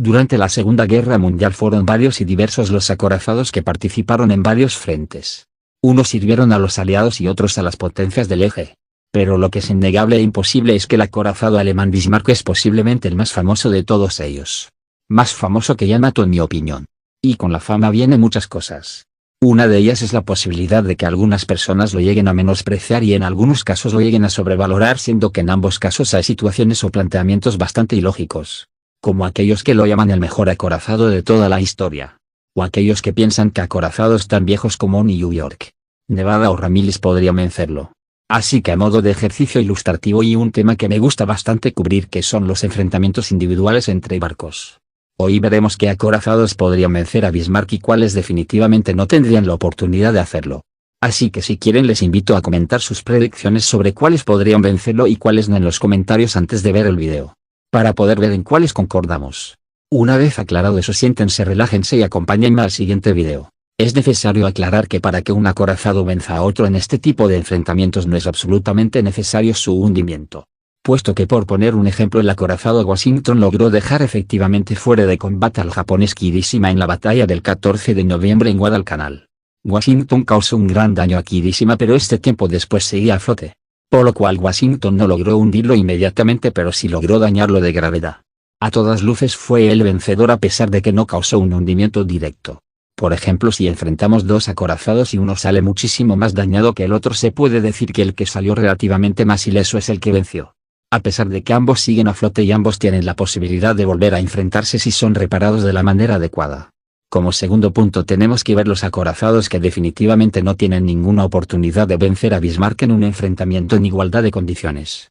Durante la Segunda Guerra Mundial fueron varios y diversos los acorazados que participaron en varios frentes. Unos sirvieron a los aliados y otros a las potencias del eje. Pero lo que es innegable e imposible es que el acorazado alemán Bismarck es posiblemente el más famoso de todos ellos. Más famoso que Yamato en mi opinión. Y con la fama vienen muchas cosas. Una de ellas es la posibilidad de que algunas personas lo lleguen a menospreciar y en algunos casos lo lleguen a sobrevalorar, siendo que en ambos casos hay situaciones o planteamientos bastante ilógicos. Como aquellos que lo llaman el mejor acorazado de toda la historia. O aquellos que piensan que acorazados tan viejos como New York, Nevada o Ramillies podrían vencerlo. Así que a modo de ejercicio ilustrativo y un tema que me gusta bastante cubrir, que son los enfrentamientos individuales entre barcos. Hoy veremos qué acorazados podrían vencer a Bismarck y cuáles definitivamente no tendrían la oportunidad de hacerlo. Así que si quieren les invito a comentar sus predicciones sobre cuáles podrían vencerlo y cuáles no en los comentarios antes de ver el video. Para poder ver en cuáles concordamos. Una vez aclarado eso, siéntense, relájense y acompáñenme al siguiente video. Es necesario aclarar que para que un acorazado venza a otro en este tipo de enfrentamientos no es absolutamente necesario su hundimiento. Puesto que, por poner un ejemplo, el acorazado Washington logró dejar efectivamente fuera de combate al japonés Kirishima en la batalla del 14 de noviembre en Guadalcanal. Washington causó un gran daño a Kirishima, pero este tiempo después seguía a flote. Por lo cual Washington no logró hundirlo inmediatamente, pero sí logró dañarlo de gravedad. A todas luces fue el vencedor a pesar de que no causó un hundimiento directo. Por ejemplo, si enfrentamos dos acorazados y uno sale muchísimo más dañado que el otro, se puede decir que el que salió relativamente más ileso es el que venció. A pesar de que ambos siguen a flote y ambos tienen la posibilidad de volver a enfrentarse si son reparados de la manera adecuada. Como segundo punto tenemos que ver los acorazados que definitivamente no tienen ninguna oportunidad de vencer a Bismarck en un enfrentamiento en igualdad de condiciones.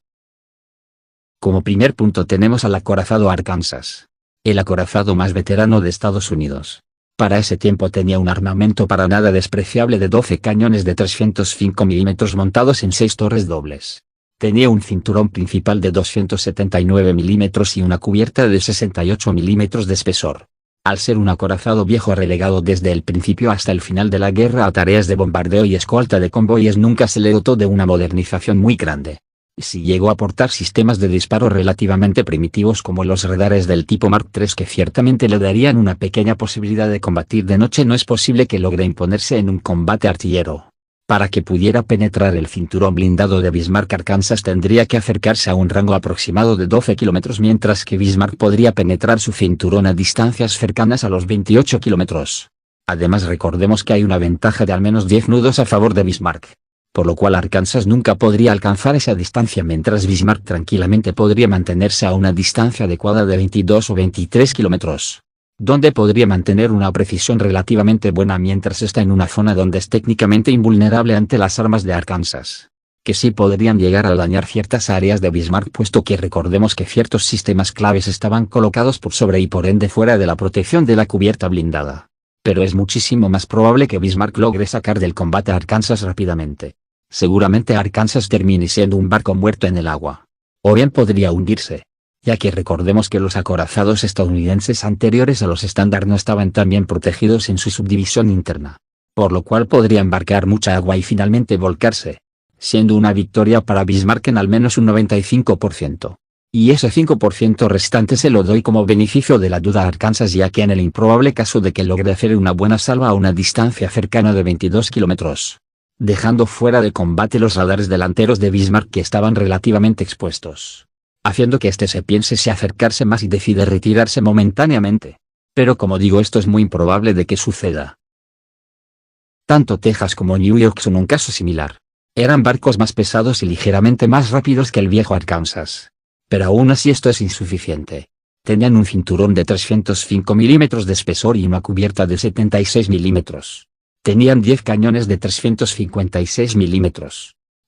Como primer punto tenemos al acorazado Arkansas. El acorazado más veterano de Estados Unidos. Para ese tiempo tenía un armamento para nada despreciable de 12 cañones de 305 mm montados en 6 torres dobles. Tenía un cinturón principal de 279 mm y una cubierta de 68 mm de espesor. Al ser un acorazado viejo relegado desde el principio hasta el final de la guerra a tareas de bombardeo y escolta de convoyes, nunca se le dotó de una modernización muy grande. Sí llegó a aportar sistemas de disparo relativamente primitivos como los radares del tipo Mark III, que ciertamente le darían una pequeña posibilidad de combatir de noche. No es posible que logre imponerse en un combate artillero. Para que pudiera penetrar el cinturón blindado de Bismarck, Arkansas tendría que acercarse a un rango aproximado de 12 kilómetros, mientras que Bismarck podría penetrar su cinturón a distancias cercanas a los 28 kilómetros. Además, recordemos que hay una ventaja de al menos 10 nudos a favor de Bismarck. Por lo cual Arkansas nunca podría alcanzar esa distancia, mientras Bismarck tranquilamente podría mantenerse a una distancia adecuada de 22 o 23 kilómetros. Donde podría mantener una precisión relativamente buena mientras está en una zona donde es técnicamente invulnerable ante las armas de Arkansas. Que sí podrían llegar a dañar ciertas áreas de Bismarck, puesto que recordemos que ciertos sistemas claves estaban colocados por sobre y por ende fuera de la protección de la cubierta blindada. Pero es muchísimo más probable que Bismarck logre sacar del combate a Arkansas rápidamente. Seguramente Arkansas termine siendo un barco muerto en el agua. O bien podría hundirse. Ya que recordemos que los acorazados estadounidenses anteriores a los estándar no estaban tan bien protegidos en su subdivisión interna. Por lo cual podría embarcar mucha agua y finalmente volcarse. Siendo una victoria para Bismarck en al menos un 95%. Y ese 5% restante se lo doy como beneficio de la duda a Arkansas, ya que en el improbable caso de que logre hacer una buena salva a una distancia cercana de 22 kilómetros. Dejando fuera de combate los radares delanteros de Bismarck, que estaban relativamente expuestos. Haciendo que éste se piense si acercarse más y decide retirarse momentáneamente. Pero como digo, esto es muy improbable de que suceda. Tanto Texas como New York son un caso similar. Eran barcos más pesados y ligeramente más rápidos que el viejo Arkansas. Pero aún así esto es insuficiente. Tenían un cinturón de 305 mm de espesor y una cubierta de 76 mm. Tenían 10 cañones de 356 mm.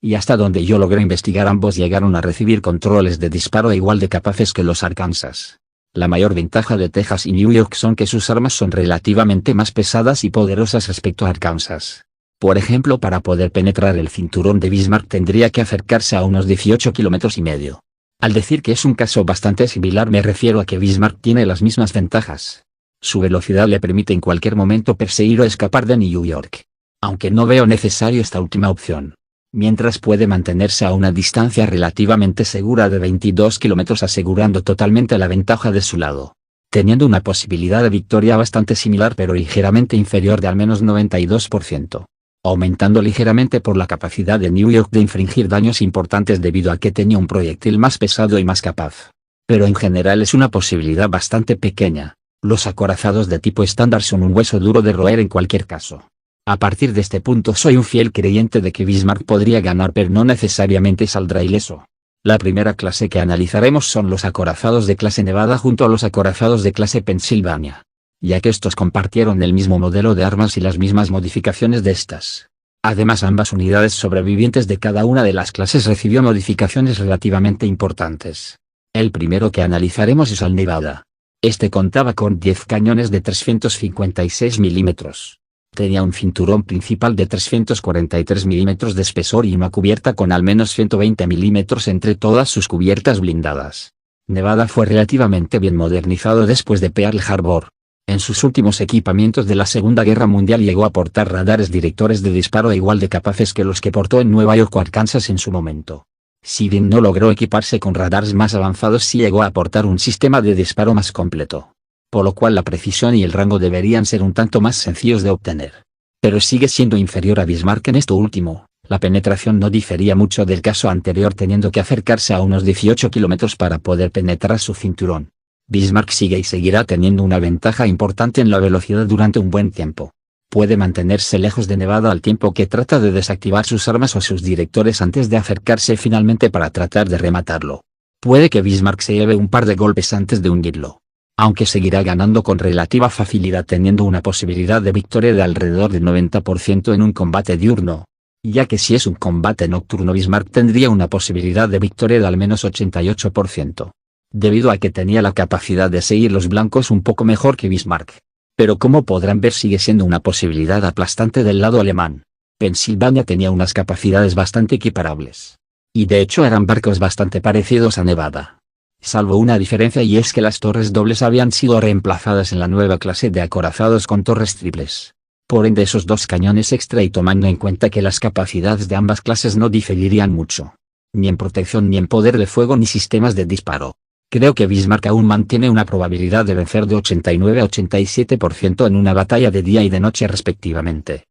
Y hasta donde yo logré investigar, ambos llegaron a recibir controles de disparo igual de capaces que los Arkansas. La mayor ventaja de Texas y New York son que sus armas son relativamente más pesadas y poderosas respecto a Arkansas. Por ejemplo, para poder penetrar el cinturón de Bismarck tendría que acercarse a unos 18 kilómetros y medio. Al decir que es un caso bastante similar, me refiero a que Bismarck tiene las mismas ventajas. Su velocidad le permite en cualquier momento perseguir o escapar de New York. Aunque no veo necesario esta última opción. Mientras puede mantenerse a una distancia relativamente segura de 22 kilómetros, asegurando totalmente la ventaja de su lado. teniendo una posibilidad de victoria bastante similar pero ligeramente inferior de al menos 92%, aumentando ligeramente por la capacidad de New York de infringir daños importantes debido a que tenía un proyectil más pesado y más capaz. Pero en general es una posibilidad bastante pequeña. Los acorazados de tipo estándar son un hueso duro de roer en cualquier caso. A partir de este punto soy un fiel creyente de que Bismarck podría ganar pero no necesariamente saldrá ileso. La primera clase que analizaremos son los acorazados de clase Nevada junto a los acorazados de clase Pennsylvania, ya que estos compartieron el mismo modelo de armas y las mismas modificaciones de estas. Además ambas unidades sobrevivientes de cada una de las clases recibió modificaciones relativamente importantes. El primero que analizaremos es el Nevada. Este contaba con 10 cañones de 356 milímetros. Tenía un cinturón principal de 343 milímetros de espesor y una cubierta con al menos 120 milímetros entre todas sus cubiertas blindadas. Nevada fue relativamente bien modernizado después de Pearl Harbor. En sus últimos equipamientos de la Segunda Guerra Mundial llegó a portar radares directores de disparo igual de capaces que los que portó en Nueva York o Arkansas en su momento. Si bien no logró equiparse con radares más avanzados, sí llegó a aportar un sistema de disparo más completo, por lo cual la precisión y el rango deberían ser un tanto más sencillos de obtener. Pero sigue siendo inferior a Bismarck en esto último. La penetración no difería mucho del caso anterior, teniendo que acercarse a unos 18 kilómetros para poder penetrar su cinturón. Bismarck sigue y seguirá teniendo una ventaja importante en la velocidad durante un buen tiempo. Puede mantenerse lejos de Nevada al tiempo que trata de desactivar sus armas o sus directores antes de acercarse finalmente para tratar de rematarlo. Puede que Bismarck se lleve un par de golpes antes de hundirlo, aunque seguirá ganando con relativa facilidad teniendo una posibilidad de victoria de alrededor del 90% en un combate diurno, ya que si es un combate nocturno Bismarck tendría una posibilidad de victoria de al menos 88%, debido a que tenía la capacidad de seguir los blancos un poco mejor que Bismarck. Pero como podrán ver sigue siendo una posibilidad aplastante del lado alemán. Pennsylvania tenía unas capacidades bastante equiparables. Y de hecho eran barcos bastante parecidos a Nevada. Salvo una diferencia, y es que las torres dobles habían sido reemplazadas en la nueva clase de acorazados con torres triples. Por ende esos dos cañones extra, y tomando en cuenta que las capacidades de ambas clases no diferirían mucho, ni en protección ni en poder de fuego ni sistemas de disparo, creo que Bismarck aún mantiene una probabilidad de vencer de 89 a 87% en una batalla de día y de noche respectivamente.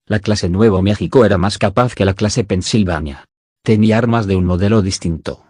La clase Nuevo México era más capaz que la clase Pennsylvania. Tenía armas de un modelo distinto.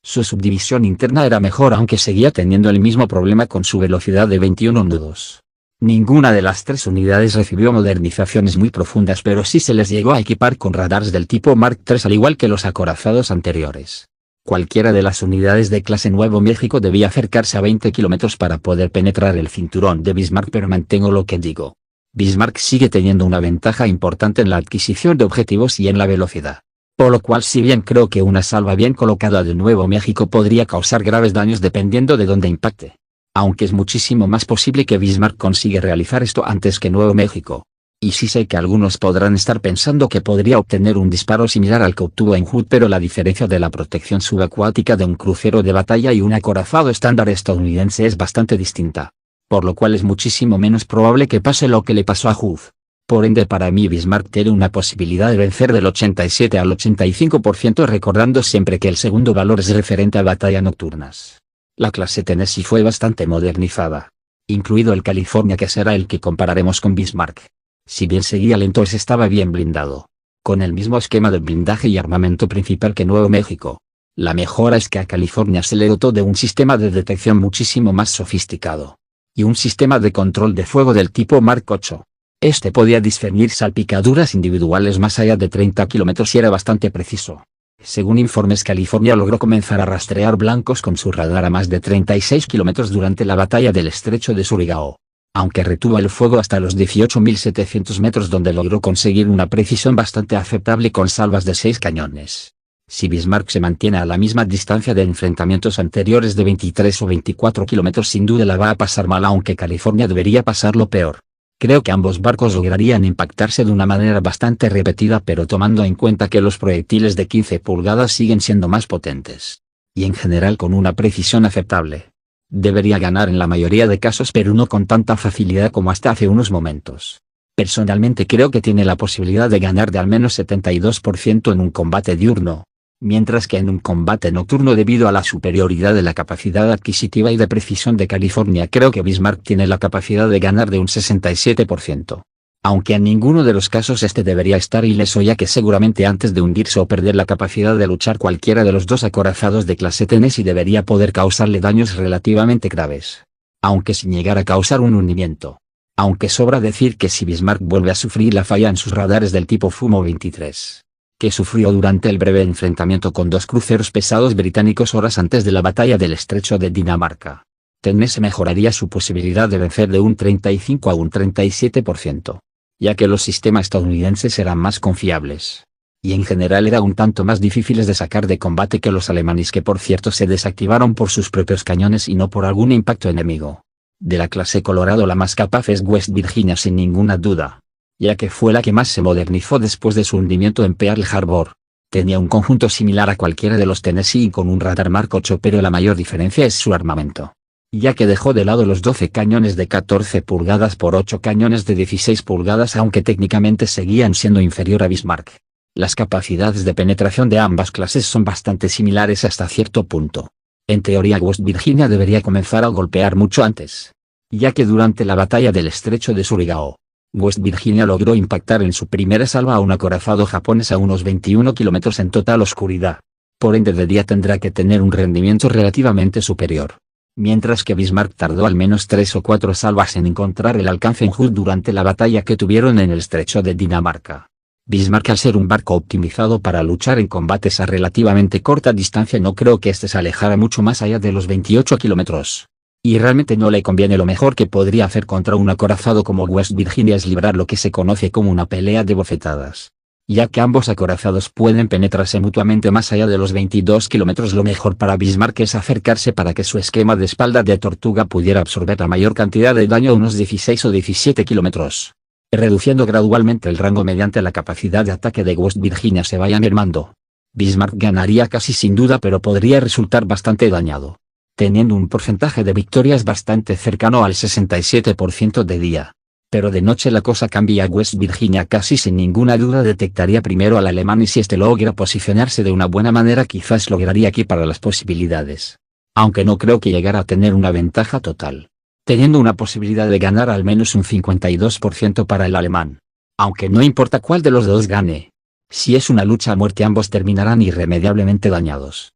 Su subdivisión interna era mejor, aunque seguía teniendo el mismo problema con su velocidad de 21 nudos. Ninguna de las tres unidades recibió modernizaciones muy profundas, pero sí se les llegó a equipar con radares del tipo Mark III al igual que los acorazados anteriores. Cualquiera de las unidades de clase Nuevo México debía acercarse a 20 kilómetros para poder penetrar el cinturón de Bismarck, pero mantengo lo que digo. Bismarck sigue teniendo una ventaja importante en la adquisición de objetivos y en la velocidad. Por lo cual, si bien creo que una salva bien colocada de Nuevo México podría causar graves daños dependiendo de dónde impacte, aunque es muchísimo más posible que Bismarck consiga realizar esto antes que Nuevo México. Y sí sé que algunos podrán estar pensando que podría obtener un disparo similar al que obtuvo en Hood, pero la diferencia de la protección subacuática de un crucero de batalla y un acorazado estándar estadounidense es bastante distinta, por lo cual es muchísimo menos probable que pase lo que le pasó a Hood. Por ende, para mí Bismarck tiene una posibilidad de vencer del 87 al 85%, recordando siempre que el segundo valor es referente a batallas nocturnas. La clase Tennessee fue bastante modernizada, incluido el California, que será el que compararemos con Bismarck. Si bien seguía lento, estaba bien blindado, con el mismo esquema de blindaje y armamento principal que Nuevo México. La mejora es que a California se le dotó de un sistema de detección muchísimo más sofisticado, y un sistema de control de fuego del tipo Mark VIII. Este podía discernir salpicaduras individuales más allá de 30 kilómetros y era bastante preciso. Según informes, California logró comenzar a rastrear blancos con su radar a más de 36 kilómetros durante la batalla del estrecho de Surigao, aunque retuvo el fuego hasta los 18.700 metros, donde logró conseguir una precisión bastante aceptable con salvas de 6 cañones. Si Bismarck se mantiene a la misma distancia de enfrentamientos anteriores de 23 o 24 kilómetros, sin duda la va a pasar mal, aunque California debería pasarlo peor. Creo que ambos barcos lograrían impactarse de una manera bastante repetida, pero tomando en cuenta que los proyectiles de 15 pulgadas siguen siendo más potentes, y en general con una precisión aceptable, debería ganar en la mayoría de casos, pero no con tanta facilidad como hasta hace unos momentos. Personalmente creo que tiene la posibilidad de ganar de al menos 72% en un combate diurno, mientras que en un combate nocturno debido a la superioridad de la capacidad adquisitiva y de precisión de California creo que Bismarck tiene la capacidad de ganar de un 67%. Aunque en ninguno de los casos este debería estar ileso ya que seguramente antes de hundirse o perder la capacidad de luchar cualquiera de los dos acorazados de clase Tennessee debería poder causarle daños relativamente graves. Aunque sin llegar a causar un hundimiento. Aunque sobra decir que si Bismarck vuelve a sufrir la falla en sus radares del tipo Fumo 23, que sufrió durante el breve enfrentamiento con dos cruceros pesados británicos horas antes de la batalla del Estrecho de Dinamarca, Tennessee mejoraría su posibilidad de vencer de un 35 a un 37%. Ya que los sistemas estadounidenses eran más confiables, y en general era un tanto más difíciles de sacar de combate que los alemanes que por cierto se desactivaron por sus propios cañones y no por algún impacto enemigo. De la clase Colorado la más capaz es West Virginia sin ninguna duda, ya que fue la que más se modernizó después de su hundimiento en Pearl Harbor. Tenía un conjunto similar a cualquiera de los Tennessee con un radar Mark 8 pero la mayor diferencia es su armamento, ya que dejó de lado los 12 cañones de 14 pulgadas por 8 cañones de 16 pulgadas aunque técnicamente seguían siendo inferior a Bismarck. Las capacidades de penetración de ambas clases son bastante similares hasta cierto punto. En teoría West Virginia debería comenzar a golpear mucho antes, ya que durante la batalla del Estrecho de Surigao, West Virginia logró impactar en su primera salva a un acorazado japonés a unos 21 kilómetros en total oscuridad. Por ende de día tendrá que tener un rendimiento relativamente superior. Mientras que Bismarck tardó al menos 3 o 4 salvas en encontrar el alcance en Hood durante la batalla que tuvieron en el Estrecho de Dinamarca. Bismarck al ser un barco optimizado para luchar en combates a relativamente corta distancia no creo que este se alejara mucho más allá de los 28 kilómetros. Y realmente no le conviene. Lo mejor que podría hacer contra un acorazado como West Virginia es librar lo que se conoce como una pelea de bofetadas. Ya que ambos acorazados pueden penetrarse mutuamente más allá de los 22 kilómetros. Lo mejor para Bismarck es acercarse para que su esquema de espalda de tortuga pudiera absorber la mayor cantidad de daño a unos 16 o 17 kilómetros, reduciendo gradualmente el rango mediante la capacidad de ataque de West Virginia se vaya mermando. Bismarck ganaría casi sin duda pero podría resultar bastante dañado, teniendo un porcentaje de victorias bastante cercano al 67% de día. Pero de noche la cosa cambia. West Virginia casi sin ninguna duda detectaría primero al alemán y si este logra posicionarse de una buena manera quizás lograría aquí para las posibilidades. Aunque no creo que llegara a tener una ventaja total, teniendo una posibilidad de ganar al menos un 52% para el alemán. Aunque no importa cuál de los dos gane. Si es una lucha a muerte ambos terminarán irremediablemente dañados.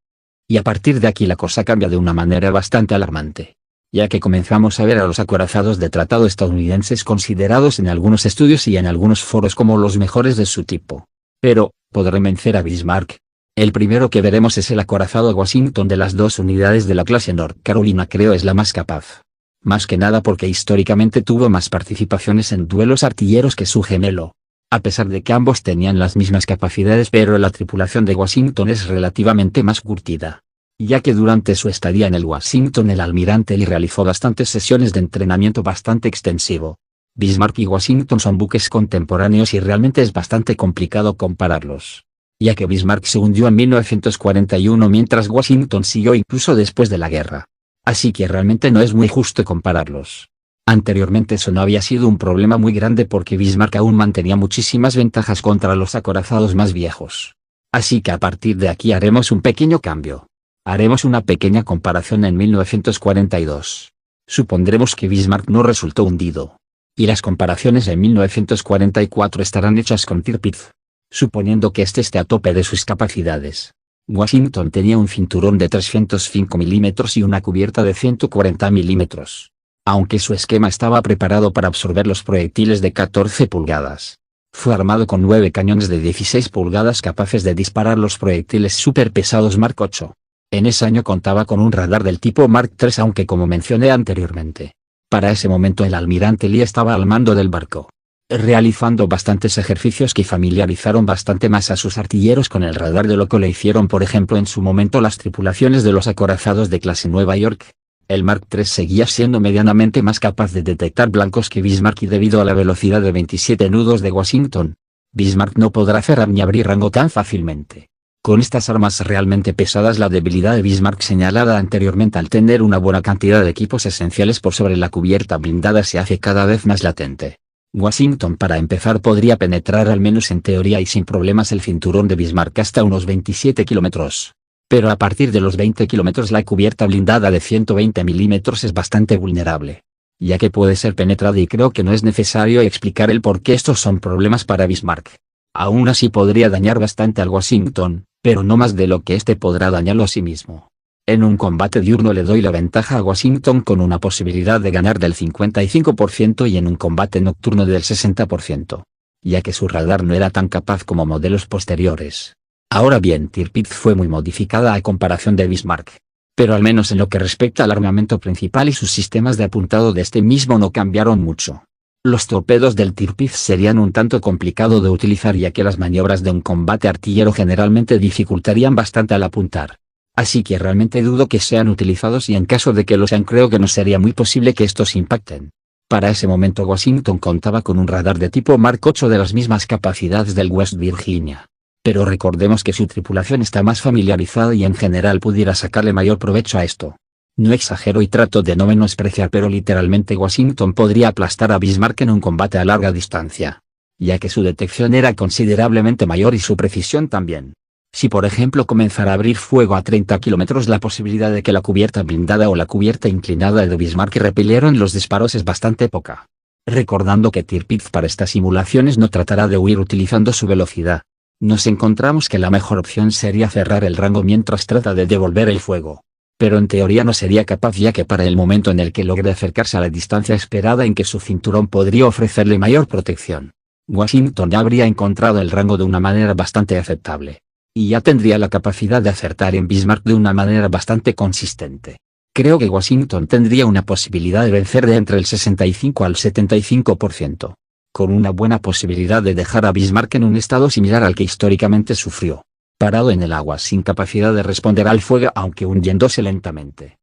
Y a partir de aquí la cosa cambia de una manera bastante alarmante, ya que comenzamos a ver a los acorazados de tratado estadounidenses considerados en algunos estudios y en algunos foros como los mejores de su tipo. Pero, ¿podré vencer a Bismarck? El primero que veremos es el acorazado Washington de las dos unidades de la clase North Carolina. Creo es la más capaz. Más que nada porque históricamente tuvo más participaciones en duelos artilleros que su gemelo. A pesar de que ambos tenían las mismas capacidades pero la tripulación de Washington es relativamente más curtida, ya que durante su estadía en el Washington el almirante Lee realizó bastantes sesiones de entrenamiento bastante extensivo. Bismarck y Washington son buques contemporáneos y realmente es bastante complicado compararlos, ya que Bismarck se hundió en 1941 mientras Washington siguió incluso después de la guerra. Así que realmente no es muy justo compararlos. Anteriormente eso no había sido un problema muy grande porque Bismarck aún mantenía muchísimas ventajas contra los acorazados más viejos. Así que a partir de aquí haremos un pequeño cambio. Haremos una pequeña comparación en 1942. Supondremos que Bismarck no resultó hundido. Y las comparaciones en 1944 estarán hechas con Tirpitz. Suponiendo que este esté a tope de sus capacidades. Washington tenía un cinturón de 305 milímetros y una cubierta de 140 milímetros. Aunque su esquema estaba preparado para absorber los proyectiles de 14 pulgadas. Fue armado con 9 cañones de 16 pulgadas capaces de disparar los proyectiles superpesados Mark 8. En ese año contaba con un radar del tipo Mark III aunque como mencioné anteriormente, para ese momento el almirante Lee estaba al mando del barco, realizando bastantes ejercicios que familiarizaron bastante más a sus artilleros con el radar de lo que le hicieron por ejemplo en su momento las tripulaciones de los acorazados de clase Nueva York. El Mark III seguía siendo medianamente más capaz de detectar blancos que Bismarck y debido a la velocidad de 27 nudos de Washington, Bismarck no podrá cerrar ni abrir rango tan fácilmente. Con estas armas realmente pesadas la debilidad de Bismarck señalada anteriormente al tener una buena cantidad de equipos esenciales por sobre la cubierta blindada se hace cada vez más latente. Washington para empezar podría penetrar al menos en teoría y sin problemas el cinturón de Bismarck hasta unos 27 kilómetros. Pero a partir de los 20 kilómetros la cubierta blindada de 120 milímetros es bastante vulnerable, ya que puede ser penetrada y creo que no es necesario explicar el por qué estos son problemas para Bismarck. Aún así podría dañar bastante al Washington, pero no más de lo que éste podrá dañarlo a sí mismo. En un combate diurno le doy la ventaja a Washington con una posibilidad de ganar del 55% y en un combate nocturno del 60%, ya que su radar no era tan capaz como modelos posteriores. Ahora bien, Tirpitz fue muy modificada a comparación de Bismarck, pero al menos en lo que respecta al armamento principal y sus sistemas de apuntado de este mismo no cambiaron mucho. Los torpedos del Tirpitz serían un tanto complicado de utilizar ya que las maniobras de un combate artillero generalmente dificultarían bastante al apuntar. Así que realmente dudo que sean utilizados y en caso de que lo sean creo que no sería muy posible que estos impacten. Para ese momento Washington contaba con un radar de tipo Mark 8 de las mismas capacidades del West Virginia. Pero recordemos que su tripulación está más familiarizada y en general pudiera sacarle mayor provecho a esto. No exagero y trato de no menospreciar pero literalmente Washington podría aplastar a Bismarck en un combate a larga distancia, ya que su detección era considerablemente mayor y su precisión también. Si por ejemplo comenzara a abrir fuego a 30 kilómetros la posibilidad de que la cubierta blindada o la cubierta inclinada de Bismarck repelieran los disparos es bastante poca. Recordando que Tirpitz para estas simulaciones no tratará de huir utilizando su velocidad, nos encontramos que la mejor opción sería cerrar el rango mientras trata de devolver el fuego. Pero en teoría no sería capaz ya que para el momento en el que logre acercarse a la distancia esperada en que su cinturón podría ofrecerle mayor protección, Washington ya habría encontrado el rango de una manera bastante aceptable, y ya tendría la capacidad de acertar en Bismarck de una manera bastante consistente. Creo que Washington tendría una posibilidad de vencer de entre el 65 al 75%. Con una buena posibilidad de dejar a Bismarck en un estado similar al que históricamente sufrió, parado en el agua sin capacidad de responder al fuego aunque hundiéndose lentamente.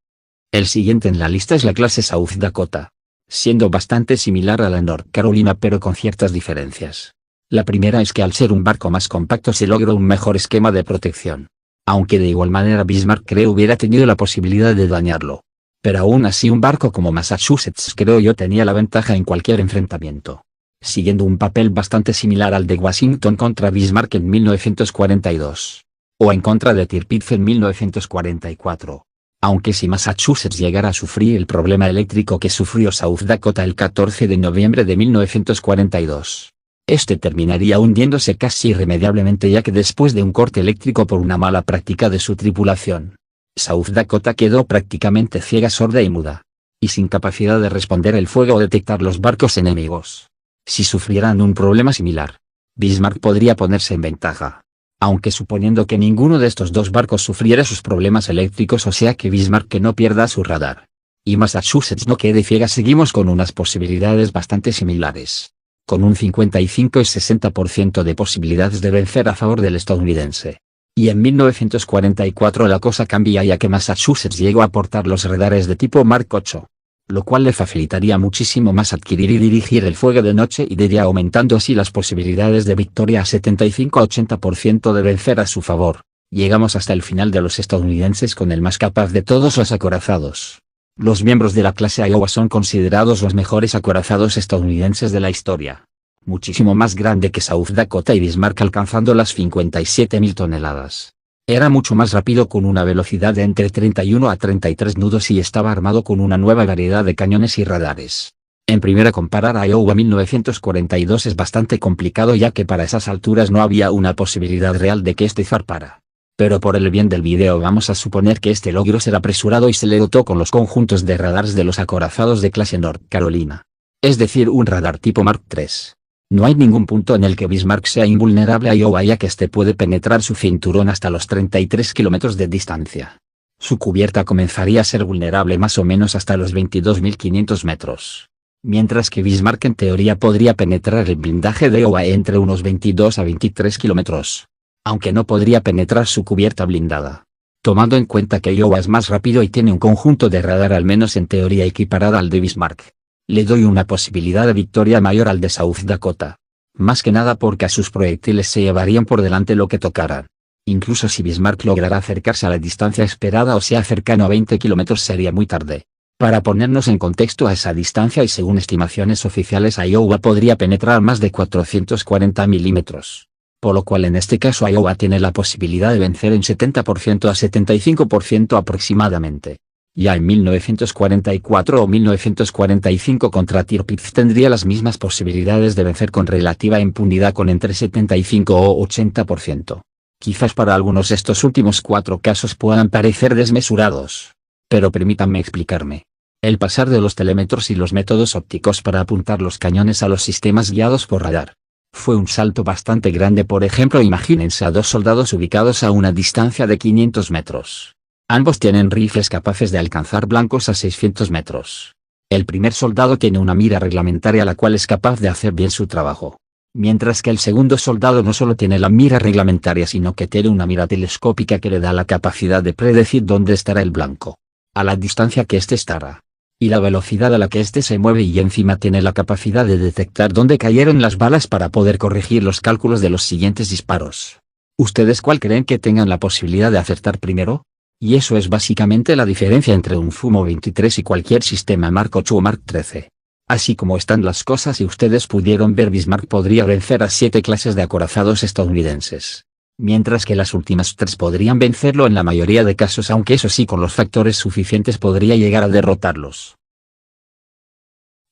El siguiente en la lista es la clase South Dakota, siendo bastante similar a la North Carolina pero con ciertas diferencias. La primera es que al ser un barco más compacto se logra un mejor esquema de protección, aunque de igual manera Bismarck creo hubiera tenido la posibilidad de dañarlo. Pero aún así un barco como Massachusetts creo yo tenía la ventaja en cualquier enfrentamiento, siguiendo un papel bastante similar al de Washington contra Bismarck en 1942, o en contra de Tirpitz en 1944, aunque si Massachusetts llegara a sufrir el problema eléctrico que sufrió South Dakota el 14 de noviembre de 1942, este terminaría hundiéndose casi irremediablemente ya que después de un corte eléctrico por una mala práctica de su tripulación, South Dakota quedó prácticamente ciega, sorda y muda, y sin capacidad de responder el fuego o detectar los barcos enemigos. Si sufrieran un problema similar, Bismarck podría ponerse en ventaja, aunque suponiendo que ninguno de estos dos barcos sufriera sus problemas eléctricos o sea que Bismarck no pierda su radar, y Massachusetts no quede ciega seguimos con unas posibilidades bastante similares, con un 55 y 60% de posibilidades de vencer a favor del estadounidense. Y en 1944 la cosa cambia ya que Massachusetts llegó a aportar los radares de tipo Mark 8. Lo cual le facilitaría muchísimo más adquirir y dirigir el fuego de noche y de día aumentando así las posibilidades de victoria a 75 a 80% de vencer a su favor. Llegamos hasta el final de los estadounidenses con el más capaz de todos los acorazados. Los miembros de la clase Iowa son considerados los mejores acorazados estadounidenses de la historia. Muchísimo más grande que South Dakota y Bismarck alcanzando las 57.000 toneladas. Era mucho más rápido con una velocidad de entre 31 a 33 nudos y estaba armado con una nueva variedad de cañones y radares. En primera comparar a Iowa 1942 es bastante complicado ya que para esas alturas no había una posibilidad real de que este zarpara. Pero por el bien del video vamos a suponer que este logro será apresurado y se le dotó con los conjuntos de radares de los acorazados de clase North Carolina. Es decir un radar tipo Mark III. No hay ningún punto en el que Bismarck sea invulnerable a Iowa ya que este puede penetrar su cinturón hasta los 33 kilómetros de distancia. Su cubierta comenzaría a ser vulnerable más o menos hasta los 22.500 metros. Mientras que Bismarck en teoría podría penetrar el blindaje de Iowa entre unos 22 a 23 kilómetros. Aunque no podría penetrar su cubierta blindada. Tomando en cuenta que Iowa es más rápido y tiene un conjunto de radar al menos en teoría equiparada al de Bismarck, le doy una posibilidad de victoria mayor al de South Dakota. Más que nada porque a sus proyectiles se llevarían por delante lo que tocaran. Incluso si Bismarck lograra acercarse a la distancia esperada o sea cercano a 20 kilómetros sería muy tarde. Para ponernos en contexto a esa distancia y según estimaciones oficiales Iowa podría penetrar más de 440 milímetros. Por lo cual en este caso Iowa tiene la posibilidad de vencer en 70% a 75% aproximadamente. Ya en 1944 o 1945 contra Tirpitz tendría las mismas posibilidades de vencer con relativa impunidad con entre 75 o 80%. Quizás para algunos estos últimos 4 casos puedan parecer desmesurados. Pero permítanme explicarme. El pasar de los telémetros y los métodos ópticos para apuntar los cañones a los sistemas guiados por radar. Fue un salto bastante grande. Por ejemplo, imagínense a 2 soldados ubicados a una distancia de 500 metros. Ambos tienen rifles capaces de alcanzar blancos a 600 metros. El primer soldado tiene una mira reglamentaria la cual es capaz de hacer bien su trabajo. Mientras que el segundo soldado no solo tiene la mira reglamentaria sino que tiene una mira telescópica que le da la capacidad de predecir dónde estará el blanco, a la distancia que éste estará, y la velocidad a la que éste se mueve y encima tiene la capacidad de detectar dónde cayeron las balas para poder corregir los cálculos de los siguientes disparos. ¿Ustedes cuál creen que tengan la posibilidad de acertar primero? Y eso es básicamente la diferencia entre un Fumo 23 y cualquier sistema Mark 8 o Mark 13. Así como están las cosas y ustedes pudieron ver, Bismarck podría vencer a 7 clases de acorazados estadounidenses. Mientras que las últimas 3 podrían vencerlo en la mayoría de casos, aunque eso sí con los factores suficientes podría llegar a derrotarlos.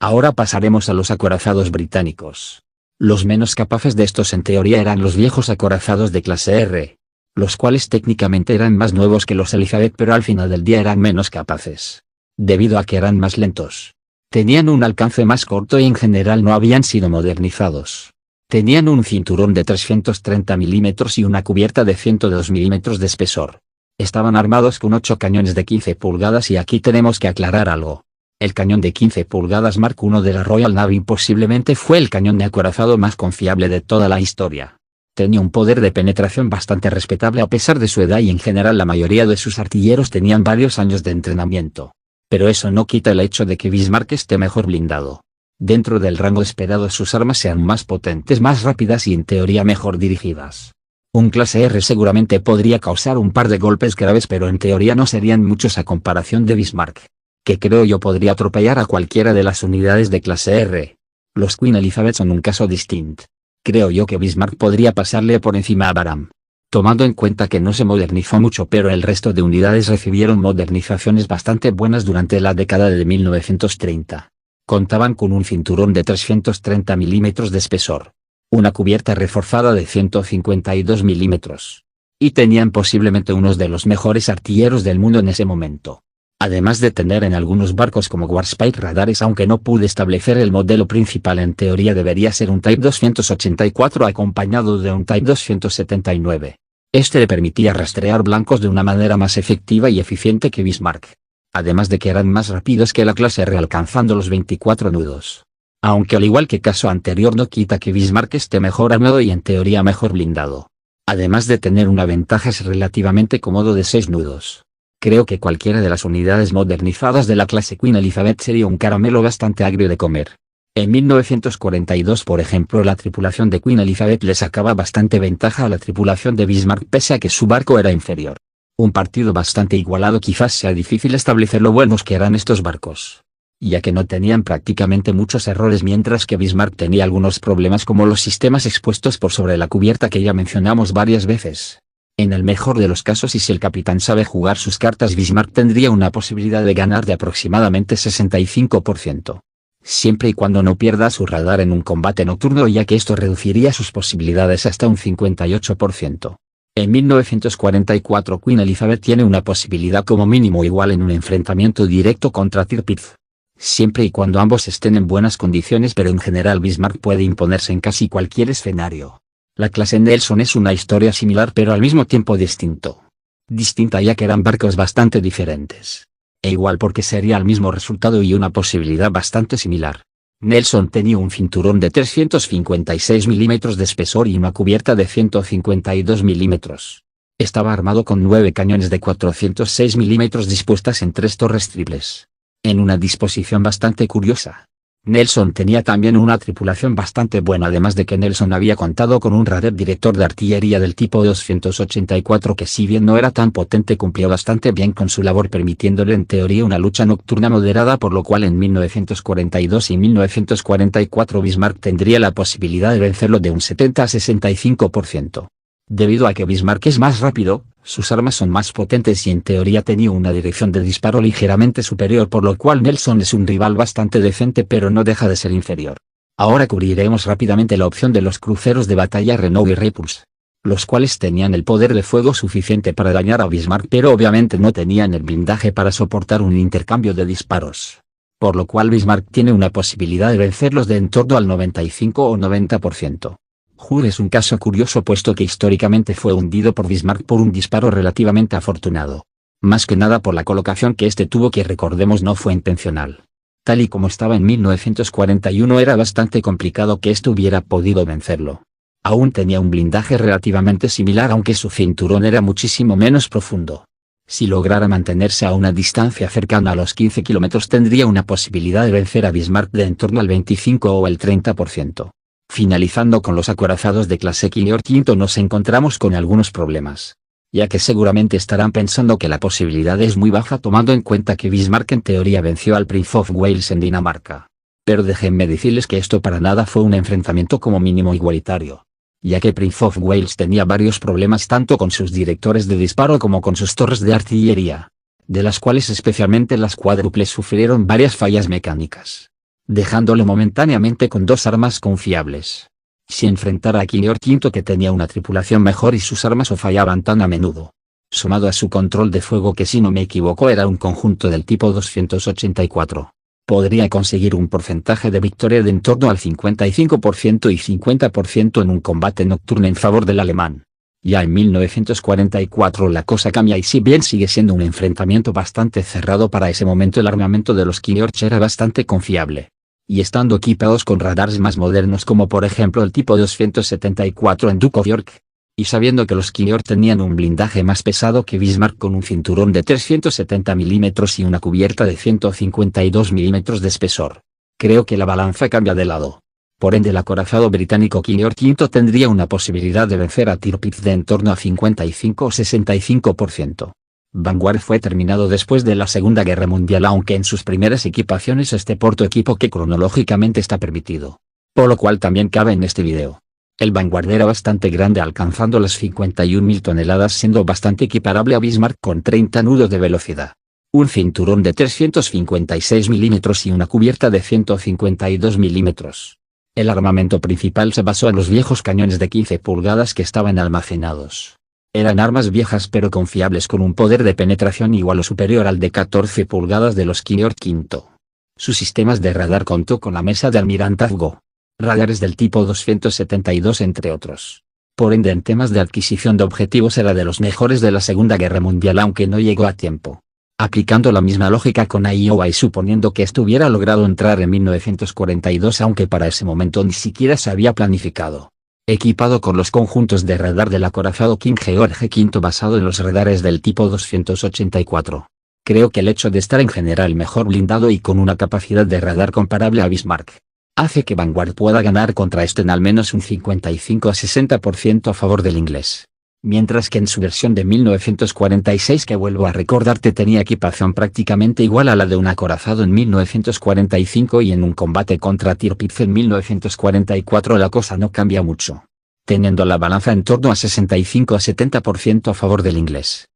Ahora pasaremos a los acorazados británicos. Los menos capaces de estos en teoría eran los viejos acorazados de clase R, los cuales técnicamente eran más nuevos que los Elizabeth pero al final del día eran menos capaces. Debido a que eran más lentos. Tenían un alcance más corto y en general no habían sido modernizados. Tenían un cinturón de 330 milímetros y una cubierta de 102 milímetros de espesor. Estaban armados con 8 cañones de 15 pulgadas y aquí tenemos que aclarar algo. El cañón de 15 pulgadas Mark I de la Royal Navy posiblemente fue el cañón de acorazado más confiable de toda la historia. Tenía un poder de penetración bastante respetable a pesar de su edad y en general la mayoría de sus artilleros tenían varios años de entrenamiento. Pero eso no quita el hecho de que Bismarck esté mejor blindado. Dentro del rango esperado sus armas sean más potentes, más rápidas y en teoría mejor dirigidas. Un clase R seguramente podría causar un par de golpes graves pero en teoría no serían muchos a comparación de Bismarck, que creo yo podría atropellar a cualquiera de las unidades de clase R. Los Queen Elizabeth son un caso distinto. Creo yo que Bismarck podría pasarle por encima a Barham. Tomando en cuenta que no se modernizó mucho pero el resto de unidades recibieron modernizaciones bastante buenas durante la década de 1930. Contaban con un cinturón de 330 milímetros de espesor, una cubierta reforzada de 152 milímetros, y tenían posiblemente unos de los mejores artilleros del mundo en ese momento. Además de tener en algunos barcos como Warspite radares, aunque no pude establecer el modelo principal, en teoría debería ser un Type 284 acompañado de un Type 279. Este le permitía rastrear blancos de una manera más efectiva y eficiente que Bismarck. Además de que eran más rápidos que la clase R alcanzando los 24 nudos. Aunque al igual que caso anterior no quita que Bismarck esté mejor armado y en teoría mejor blindado. Además de tener una ventaja es relativamente cómodo de 6 nudos. Creo que cualquiera de las unidades modernizadas de la clase Queen Elizabeth sería un caramelo bastante agrio de comer. En 1942 por ejemplo la tripulación de Queen Elizabeth le sacaba bastante ventaja a la tripulación de Bismarck pese a que su barco era inferior. Un partido bastante igualado, quizás sea difícil establecer lo buenos que eran estos barcos, ya que no tenían prácticamente muchos errores mientras que Bismarck tenía algunos problemas como los sistemas expuestos por sobre la cubierta que ya mencionamos varias veces. En el mejor de los casos y si el capitán sabe jugar sus cartas, Bismarck tendría una posibilidad de ganar de aproximadamente 65%. Siempre y cuando no pierda su radar en un combate nocturno, ya que esto reduciría sus posibilidades hasta un 58%. En 1944 Queen Elizabeth tiene una posibilidad como mínimo igual en un enfrentamiento directo contra Tirpitz. Siempre y cuando ambos estén en buenas condiciones, pero en general Bismarck puede imponerse en casi cualquier escenario. La clase Nelson es una historia similar pero al mismo tiempo distinta ya que eran barcos bastante diferentes. E igual porque sería el mismo resultado y una posibilidad bastante similar. Nelson tenía un cinturón de 356 milímetros de espesor y una cubierta de 152 milímetros. Estaba armado con 9 cañones de 406 milímetros dispuestas en 3 torres triples. En una disposición bastante curiosa. Nelson tenía también una tripulación bastante buena, además de que Nelson había contado con un radar director de artillería del tipo 284 que, si bien no era tan potente, cumplía bastante bien con su labor, permitiéndole en teoría una lucha nocturna moderada, por lo cual en 1942 y 1944 Bismarck tendría la posibilidad de vencerlo de un 70 a 65%. Debido a que Bismarck es más rápido, sus armas son más potentes y en teoría tenía una dirección de disparo ligeramente superior, por lo cual Nelson es un rival bastante decente, pero no deja de ser inferior. Ahora cubriremos rápidamente la opción de los cruceros de batalla Renault y Repulse, los cuales tenían el poder de fuego suficiente para dañar a Bismarck, pero obviamente no tenían el blindaje para soportar un intercambio de disparos. Por lo cual Bismarck tiene una posibilidad de vencerlos de en torno al 95 o 90%. Hur es un caso curioso, puesto que históricamente fue hundido por Bismarck por un disparo relativamente afortunado. Más que nada por la colocación que este tuvo, que recordemos no fue intencional. Tal y como estaba en 1941 era bastante complicado que esto hubiera podido vencerlo. Aún tenía un blindaje relativamente similar, aunque su cinturón era muchísimo menos profundo. Si lograra mantenerse a una distancia cercana a los 15 kilómetros tendría una posibilidad de vencer a Bismarck de en torno al 25 o el 30%. Finalizando con los acorazados de clase Kinnear V, nos encontramos con algunos problemas, ya que seguramente estarán pensando que la posibilidad es muy baja, tomando en cuenta que Bismarck en teoría venció al Prince of Wales en Dinamarca. Pero déjenme decirles que esto para nada fue un enfrentamiento como mínimo igualitario, ya que Prince of Wales tenía varios problemas tanto con sus directores de disparo como con sus torres de artillería, de las cuales especialmente las cuádruples sufrieron varias fallas mecánicas, dejándole momentáneamente con dos armas confiables. Si enfrentara a Kinnear V, que tenía una tripulación mejor y sus armas o fallaban tan a menudo, sumado a su control de fuego, que si no me equivoco era un conjunto del tipo 284, podría conseguir un porcentaje de victoria de en torno al 55% y 50% en un combate nocturno en favor del alemán. Ya en 1944 la cosa cambia, y si bien sigue siendo un enfrentamiento bastante cerrado, para ese momento el armamento de los Kinnear era bastante confiable, y estando equipados con radares más modernos como por ejemplo el tipo 274 en Duke of York, y sabiendo que los Kinnear tenían un blindaje más pesado que Bismarck, con un cinturón de 370 milímetros y una cubierta de 152 milímetros de espesor, creo que la balanza cambia de lado. Por ende el acorazado británico Kinnear V tendría una posibilidad de vencer a Tirpitz de en torno a 55 o 65%. Vanguard fue terminado después de la Segunda Guerra Mundial, aunque en sus primeras equipaciones este prototipo que cronológicamente está permitido, por lo cual también cabe en este video. El Vanguard era bastante grande, alcanzando las 51.000 toneladas, siendo bastante equiparable a Bismarck con 30 nudos de velocidad, un cinturón de 356 milímetros y una cubierta de 152 milímetros. El armamento principal se basó en los viejos cañones de 15 pulgadas que estaban almacenados. Eran armas viejas pero confiables, con un poder de penetración igual o superior al de 14 pulgadas de los Kinnear V. Sus sistemas de radar contó con la mesa de almirantazgo, radares del tipo 272 entre otros. Por ende en temas de adquisición de objetivos era de los mejores de la Segunda Guerra Mundial, aunque no llegó a tiempo. Aplicando la misma lógica con Iowa y suponiendo que esto hubiera logrado entrar en 1942, aunque para ese momento ni siquiera se había planificado. Equipado con los conjuntos de radar del acorazado King George V basado en los radares del tipo 284. Creo que el hecho de estar en general mejor blindado y con una capacidad de radar comparable a Bismarck, hace que Vanguard pueda ganar contra esto en al menos un 55 a 60% a favor del inglés. Mientras que en su versión de 1946, que vuelvo a recordarte, tenía equipación prácticamente igual a la de un acorazado en 1945, y en un combate contra Tirpitz en 1944 la cosa no cambia mucho, teniendo la balanza en torno a 65 a 70% a favor del inglés.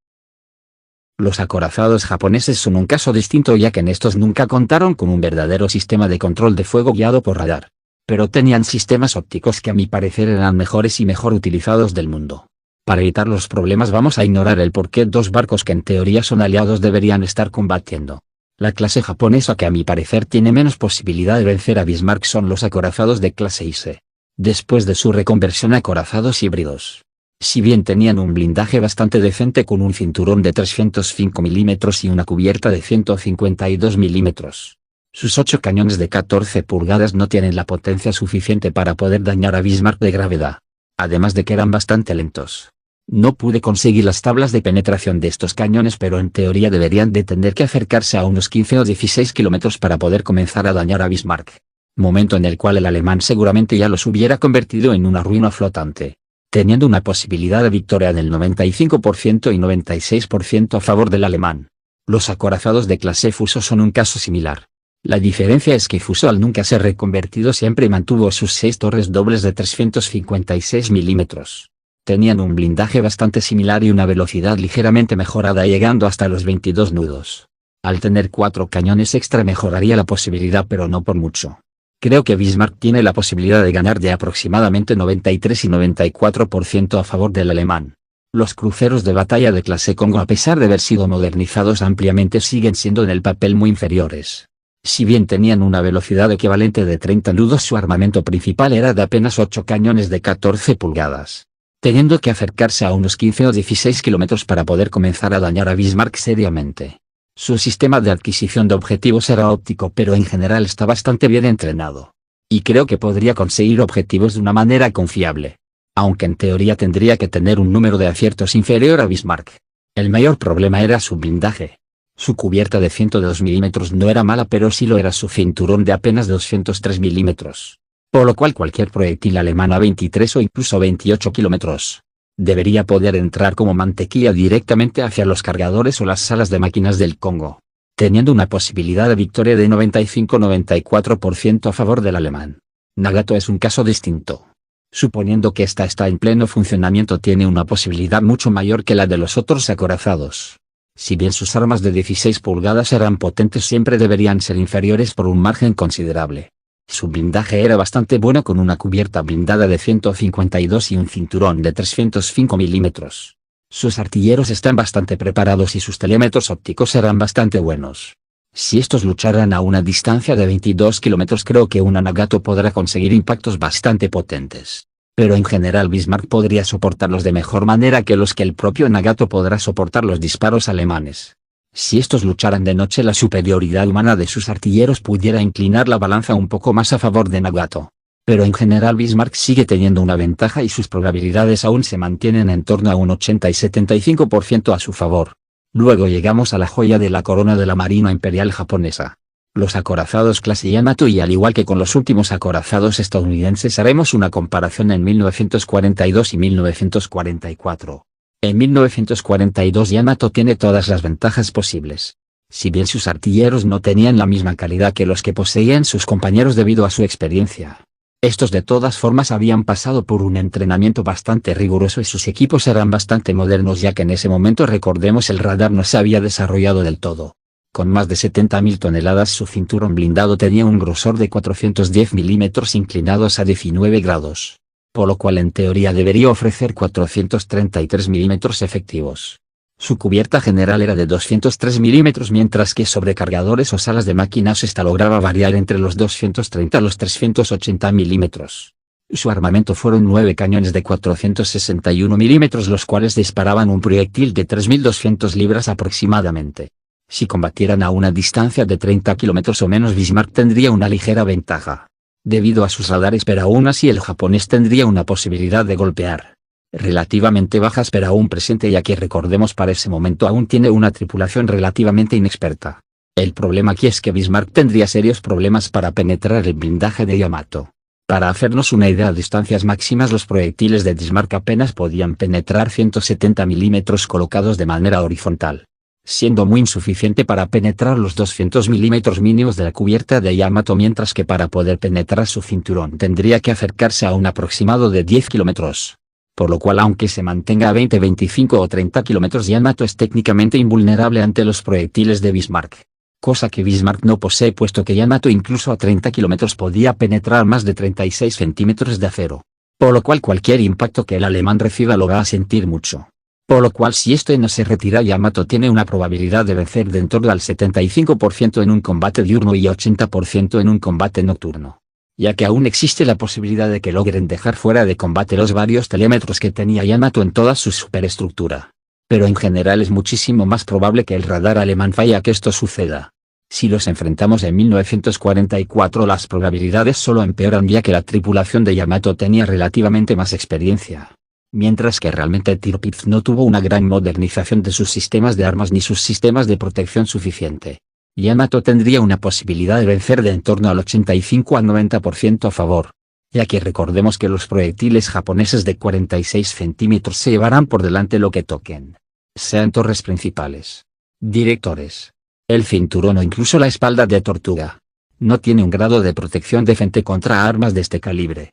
Los acorazados japoneses son un caso distinto, ya que en estos nunca contaron con un verdadero sistema de control de fuego guiado por radar, pero tenían sistemas ópticos que a mi parecer eran mejores y mejor utilizados del mundo. Para evitar los problemas vamos a ignorar el por qué dos barcos que en teoría son aliados deberían estar combatiendo. La clase japonesa que a mi parecer tiene menos posibilidad de vencer a Bismarck son los acorazados de clase IC, después de su reconversión a acorazados híbridos. Si bien tenían un blindaje bastante decente con un cinturón de 305 milímetros y una cubierta de 152 milímetros, sus 8 cañones de 14 pulgadas no tienen la potencia suficiente para poder dañar a Bismarck de gravedad, además de que eran bastante lentos. No pude conseguir las tablas de penetración de estos cañones, pero en teoría deberían de tener que acercarse a unos 15 o 16 kilómetros para poder comenzar a dañar a Bismarck. momento en el cual el alemán seguramente ya los hubiera convertido en una ruina flotante, teniendo una posibilidad de victoria del 95% y 96% a favor del alemán. Los acorazados de clase Fuso son un caso similar. La diferencia es que Fuso al nunca ser reconvertido siempre mantuvo sus 6 torres dobles de 356 milímetros. Tenían un blindaje bastante similar y una velocidad ligeramente mejorada llegando hasta los 22 nudos. Al tener 4 cañones extra mejoraría la posibilidad pero no por mucho. Creo que Bismarck tiene la posibilidad de ganar de aproximadamente 93 y 94% a favor del alemán. Los cruceros de batalla de clase Congo a pesar de haber sido modernizados ampliamente siguen siendo en el papel muy inferiores. Si bien tenían una velocidad equivalente de 30 nudos, su armamento principal era de apenas 8 cañones de 14 pulgadas. Teniendo que acercarse a unos 15 o 16 kilómetros para poder comenzar a dañar a Bismarck seriamente. Su sistema de adquisición de objetivos era óptico pero en general está bastante bien entrenado. Y creo que podría conseguir objetivos de una manera confiable. Aunque en teoría tendría que tener un número de aciertos inferior a Bismarck. El mayor problema era su blindaje. Su cubierta de 102 milímetros no era mala pero sí lo era su cinturón de apenas 203 milímetros. Por lo cual cualquier proyectil alemán a 23 o incluso 28 kilómetros debería poder entrar como mantequilla directamente hacia los cargadores o las salas de máquinas del Congo, teniendo una posibilidad de victoria de 95-94% a favor del alemán. Nagato es un caso distinto. Suponiendo que ésta está en pleno funcionamiento, tiene una posibilidad mucho mayor que la de los otros acorazados. Si bien sus armas de 16 pulgadas eran potentes, siempre deberían ser inferiores por un margen considerable. Su blindaje era bastante bueno con una cubierta blindada de 152 y un cinturón de 305 milímetros. Sus artilleros están bastante preparados y sus telémetros ópticos eran bastante buenos. Si estos lucharan a una distancia de 22 kilómetros, creo que una Nagato podrá conseguir impactos bastante potentes. Pero en general Bismarck podría soportarlos de mejor manera que los que el propio Nagato podrá soportar los disparos alemanes. Si estos lucharan de noche, la superioridad humana de sus artilleros pudiera inclinar la balanza un poco más a favor de Nagato. Pero en general Bismarck sigue teniendo una ventaja y sus probabilidades aún se mantienen en torno a un 80 y 75% a su favor. Luego llegamos a la joya de la corona de la Marina Imperial japonesa. Los acorazados clase Yamato, y al igual que con los últimos acorazados estadounidenses haremos una comparación en 1942 y 1944. En 1942 Yamato tiene todas las ventajas posibles. Si bien sus artilleros no tenían la misma calidad que los que poseían sus compañeros debido a su experiencia, estos de todas formas habían pasado por un entrenamiento bastante riguroso y sus equipos eran bastante modernos, ya que en ese momento, recordemos, el radar no se había desarrollado del todo. Con más de 70.000 toneladas, su cinturón blindado tenía un grosor de 410 milímetros inclinados a 19 grados. Por lo cual en teoría debería ofrecer 433 milímetros efectivos. Su cubierta general era de 203 milímetros, mientras que sobre cargadores o salas de máquinas esta lograba variar entre los 230 a los 380 milímetros. Su armamento fueron 9 cañones de 461 milímetros, los cuales disparaban un proyectil de 3.200 libras aproximadamente. Si combatieran a una distancia de 30 kilómetros o menos, Bismarck tendría una ligera ventaja debido a sus radares, pero aún así el japonés tendría una posibilidad de golpear relativamente bajas pero aún presente, ya que recordemos para ese momento aún tiene una tripulación relativamente inexperta. El problema aquí es que Bismarck tendría serios problemas para penetrar el blindaje de Yamato. Para hacernos una idea, a distancias máximas los proyectiles de Bismarck apenas podían penetrar 170 milímetros colocados de manera horizontal, siendo muy insuficiente para penetrar los 200 milímetros mínimos de la cubierta de Yamato, mientras que para poder penetrar su cinturón tendría que acercarse a un aproximado de 10 kilómetros. Por lo cual, aunque se mantenga a 20, 25 o 30 kilómetros, Yamato es técnicamente invulnerable ante los proyectiles de Bismarck. Cosa que Bismarck no posee, puesto que Yamato incluso a 30 kilómetros podía penetrar más de 36 centímetros de acero. Por lo cual cualquier impacto que el alemán reciba lo va a sentir mucho. Por lo cual, si esto no se retira, Yamato tiene una probabilidad de vencer de en torno al 75% en un combate diurno y 80% en un combate nocturno, ya que aún existe la posibilidad de que logren dejar fuera de combate los varios telémetros que tenía Yamato en toda su superestructura. Pero en general es muchísimo más probable que el radar alemán falle a que esto suceda. Si los enfrentamos en 1944, las probabilidades solo empeoran, ya que la tripulación de Yamato tenía relativamente más experiencia. Mientras que realmente Tirpitz no tuvo una gran modernización de sus sistemas de armas ni sus sistemas de protección suficiente. Yamato tendría una posibilidad de vencer de en torno al 85 al 90% a favor, ya que recordemos que los proyectiles japoneses de 46 centímetros se llevarán por delante lo que toquen, sean torres principales, directores, el cinturón o incluso la espalda de tortuga. No tiene un grado de protección decente contra armas de este calibre.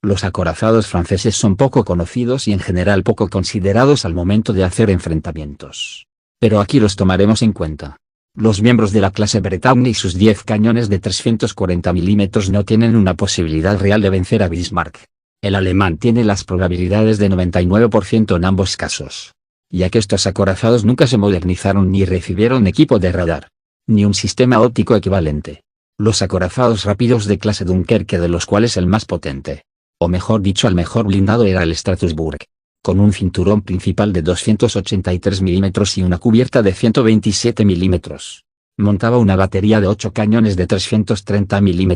Los acorazados franceses son poco conocidos y en general poco considerados al momento de hacer enfrentamientos. Pero aquí los tomaremos en cuenta. Los miembros de la clase Bretagne y sus 10 cañones de 340 mm no tienen una posibilidad real de vencer a Bismarck. El alemán tiene las probabilidades de 99% en ambos casos, ya que estos acorazados nunca se modernizaron ni recibieron equipo de radar, ni un sistema óptico equivalente. Los acorazados rápidos de clase Dunkerque, de los cuales el más potente, o mejor dicho el mejor blindado, era el Strasbourg, con un cinturón principal de 283 mm y una cubierta de 127 mm. Montaba una batería de 8 cañones de 330 mm,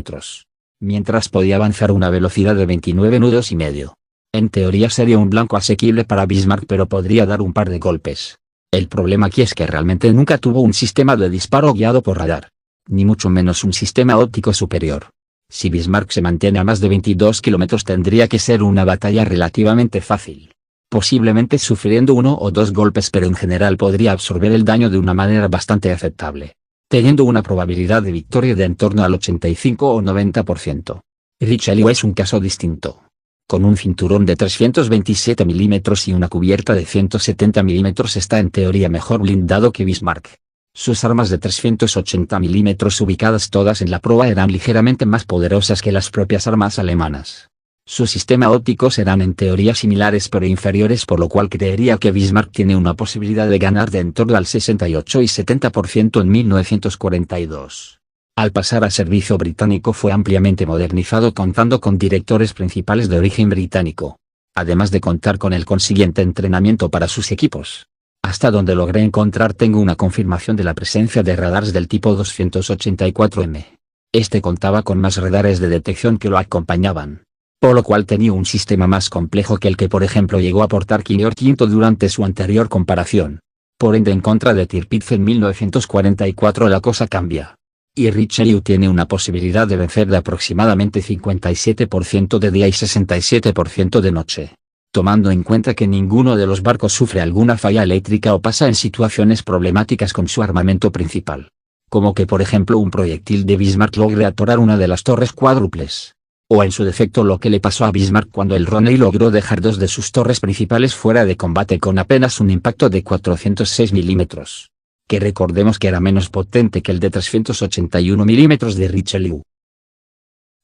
mientras podía avanzar a una velocidad de 29 nudos y medio. En teoría sería un blanco asequible para Bismarck, pero podría dar un par de golpes. El problema aquí es que realmente nunca tuvo un sistema de disparo guiado por radar, ni mucho menos un sistema óptico superior. Si Bismarck se mantiene a más de 22 kilómetros tendría que ser una batalla relativamente fácil, posiblemente sufriendo 1 o 2 golpes, pero en general podría absorber el daño de una manera bastante aceptable, teniendo una probabilidad de victoria de en torno al 85 o 90%. Richelieu es un caso distinto. Con un cinturón de 327 mm y una cubierta de 170 mm está en teoría mejor blindado que Bismarck. Sus armas de 380 mm ubicadas todas en la proa eran ligeramente más poderosas que las propias armas alemanas. Sus sistemas ópticos eran en teoría similares pero inferiores, por lo cual creería que Bismarck tiene una posibilidad de ganar de en torno al 68 y 70% en 1942. Al pasar a servicio británico fue ampliamente modernizado, contando con directores principales de origen británico, además de contar con el consiguiente entrenamiento para sus equipos. Hasta donde logré encontrar tengo una confirmación de la presencia de radares del tipo 284M. Este contaba con más radares de detección que lo acompañaban, por lo cual tenía un sistema más complejo que el que por ejemplo llegó a aportar Kinnear V durante su anterior comparación. Por ende, en contra de Tirpitz en 1944 la cosa cambia, y Richelieu tiene una posibilidad de vencer de aproximadamente 57% de día y 67% de noche, tomando en cuenta que ninguno de los barcos sufre alguna falla eléctrica o pasa en situaciones problemáticas con su armamento principal, como que por ejemplo un proyectil de Bismarck logre atorar una de las torres cuádruples, o en su defecto lo que le pasó a Bismarck cuando el Ronney logró dejar 2 de sus torres principales fuera de combate con apenas un impacto de 406 mm, que recordemos que era menos potente que el de 381 mm de Richelieu.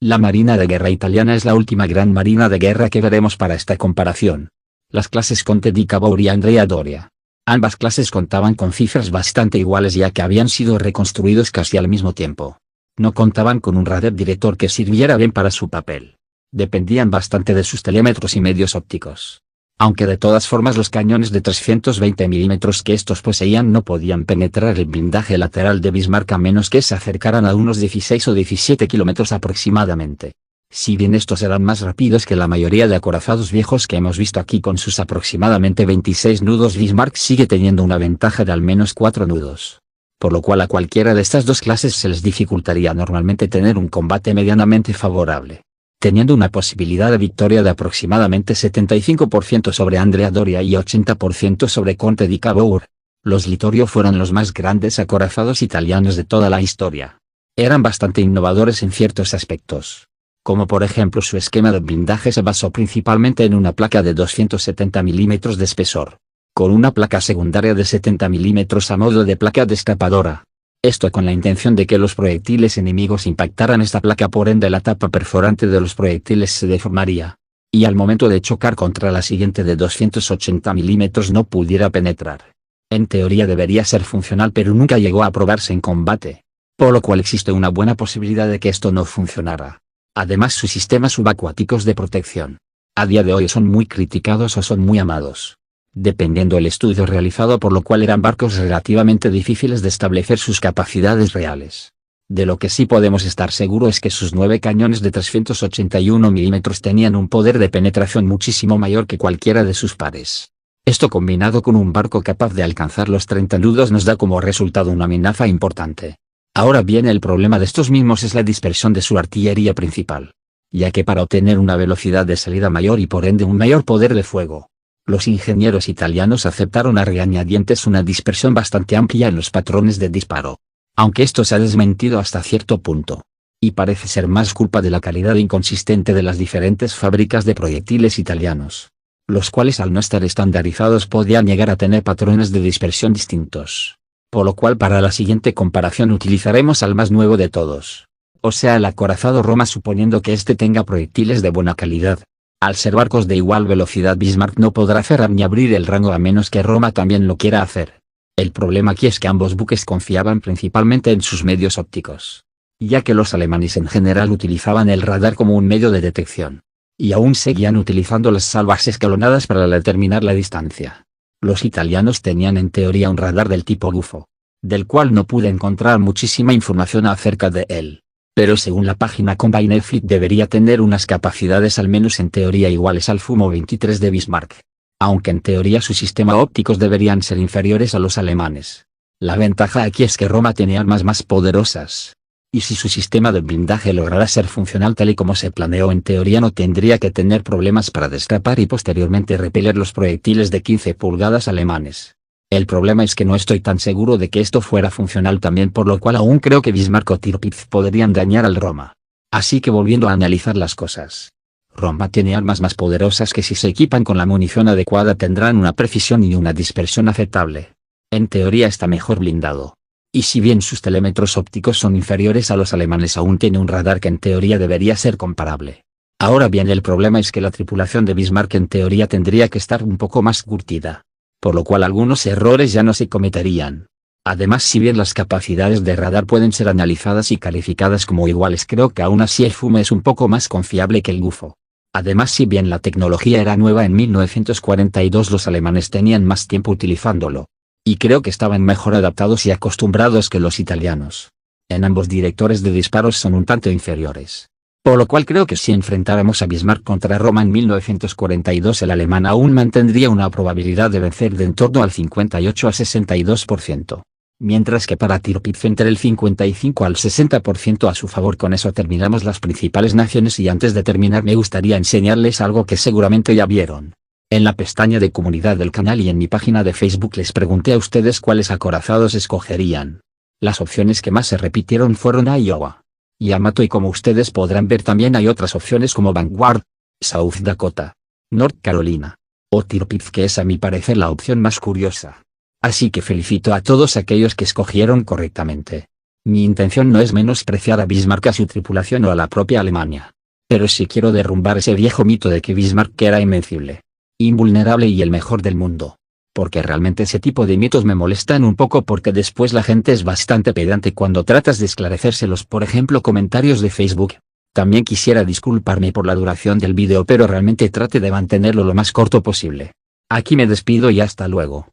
La Marina de Guerra italiana es la última gran marina de guerra que veremos para esta comparación. Las clases Conte di Cavour y Andrea Doria. Ambas clases contaban con cifras bastante iguales, ya que habían sido reconstruidos casi al mismo tiempo. No contaban con un radar director que sirviera bien para su papel. Dependían bastante de sus telémetros y medios ópticos. Aunque de todas formas los cañones de 320 mm que estos poseían no podían penetrar el blindaje lateral de Bismarck a menos que se acercaran a unos 16 o 17 kilómetros aproximadamente. Si bien estos eran más rápidos que la mayoría de acorazados viejos que hemos visto aquí con sus aproximadamente 26 nudos, Bismarck sigue teniendo una ventaja de al menos 4 nudos. Por lo cual a cualquiera de estas dos clases se les dificultaría normalmente tener un combate medianamente favorable, teniendo una posibilidad de victoria de aproximadamente 75% sobre Andrea Doria y 80% sobre Conte di Cavour. Los Littorio fueron los más grandes acorazados italianos de toda la historia. Eran bastante innovadores en ciertos aspectos, como por ejemplo su esquema de blindaje se basó principalmente en una placa de 270 mm de espesor, con una placa secundaria de 70 mm a modo de placa destapadora. Esto con la intención de que los proyectiles enemigos impactaran esta placa, por ende la tapa perforante de los proyectiles se deformaría, y al momento de chocar contra la siguiente de 280 mm no pudiera penetrar. En teoría debería ser funcional, pero nunca llegó a probarse en combate, por lo cual existe una buena posibilidad de que esto no funcionara. Además, sus sistemas subacuáticos de protección, a día de hoy son muy criticados o son muy amados, dependiendo del estudio realizado, por lo cual eran barcos relativamente difíciles de establecer sus capacidades reales. De lo que sí podemos estar seguros es que sus 9 cañones de 381 mm tenían un poder de penetración muchísimo mayor que cualquiera de sus pares. Esto combinado con un barco capaz de alcanzar los 30 nudos nos da como resultado una amenaza importante. Ahora bien, el problema de estos mismos es la dispersión de su artillería principal, ya que para obtener una velocidad de salida mayor y por ende un mayor poder de fuego, los ingenieros italianos aceptaron a regañadientes una dispersión bastante amplia en los patrones de disparo. Aunque esto se ha desmentido hasta cierto punto, y parece ser más culpa de la calidad inconsistente de las diferentes fábricas de proyectiles italianos, los cuales al no estar estandarizados podían llegar a tener patrones de dispersión distintos. Por lo cual para la siguiente comparación utilizaremos al más nuevo de todos, o sea el acorazado Roma, suponiendo que este tenga proyectiles de buena calidad. Al ser barcos de igual velocidad, Bismarck no podrá cerrar ni abrir el rango a menos que Roma también lo quiera hacer. El problema aquí es que ambos buques confiaban principalmente en sus medios ópticos, ya que los alemanes en general utilizaban el radar como un medio de detección, y aún seguían utilizando las salvas escalonadas para determinar la distancia. Los italianos tenían en teoría un radar del tipo Gufo, del cual no pude encontrar muchísima información acerca de él, pero según la página Combined Fleet debería tener unas capacidades al menos en teoría iguales al Fumo 23 de Bismarck, aunque en teoría sus sistemas ópticos deberían ser inferiores a los alemanes. La ventaja aquí es que Roma tenía armas más poderosas, y si su sistema de blindaje lograra ser funcional tal y como se planeó, en teoría no tendría que tener problemas para destapar y posteriormente repeler los proyectiles de 15 pulgadas alemanes. El problema es que no estoy tan seguro de que esto fuera funcional también, por lo cual aún creo que Bismarck o Tirpitz podrían dañar al Roma. Así que volviendo a analizar las cosas, Roma tiene armas más poderosas que si se equipan con la munición adecuada tendrán una precisión y una dispersión aceptable. En teoría está mejor blindado. Y si bien sus telémetros ópticos son inferiores a los alemanes, aún tiene un radar que en teoría debería ser comparable. Ahora bien, el problema es que la tripulación de Bismarck en teoría tendría que estar un poco más curtida, por lo cual algunos errores ya no se cometerían. Además, si bien las capacidades de radar pueden ser analizadas y calificadas como iguales, creo que aún así el Fume es un poco más confiable que el Gufo. Además, si bien la tecnología era nueva en 1942, los alemanes tenían más tiempo utilizándolo, y creo que estaban mejor adaptados y acostumbrados que los italianos. En ambos directores de disparos son un tanto inferiores. Por lo cual creo que si enfrentáramos a Bismarck contra Roma en 1942, el alemán aún mantendría una probabilidad de vencer de en torno al 58 a 62%. Mientras que para Tirpitz entre el 55 al 60% a su favor. Con eso terminamos las principales naciones y antes de terminar me gustaría enseñarles algo que seguramente ya vieron. En la pestaña de comunidad del canal y en mi página de Facebook les pregunté a ustedes cuáles acorazados escogerían. Las opciones que más se repitieron fueron Iowa, Yamato, y como ustedes podrán ver también hay otras opciones como Vanguard, South Dakota, North Carolina, o Tirpitz, que es a mi parecer la opción más curiosa. Así que felicito a todos aquellos que escogieron correctamente. Mi intención no es menospreciar a Bismarck, a su tripulación o a la propia Alemania, pero sí quiero derrumbar ese viejo mito de que Bismarck era invencible, invulnerable y el mejor del mundo, porque realmente ese tipo de mitos me molestan un poco, porque después la gente es bastante pedante cuando tratas de esclarecérselos, por ejemplo comentarios de Facebook. También quisiera disculparme por la duración del vídeo, pero realmente trate de mantenerlo lo más corto posible. Aquí me despido y hasta luego.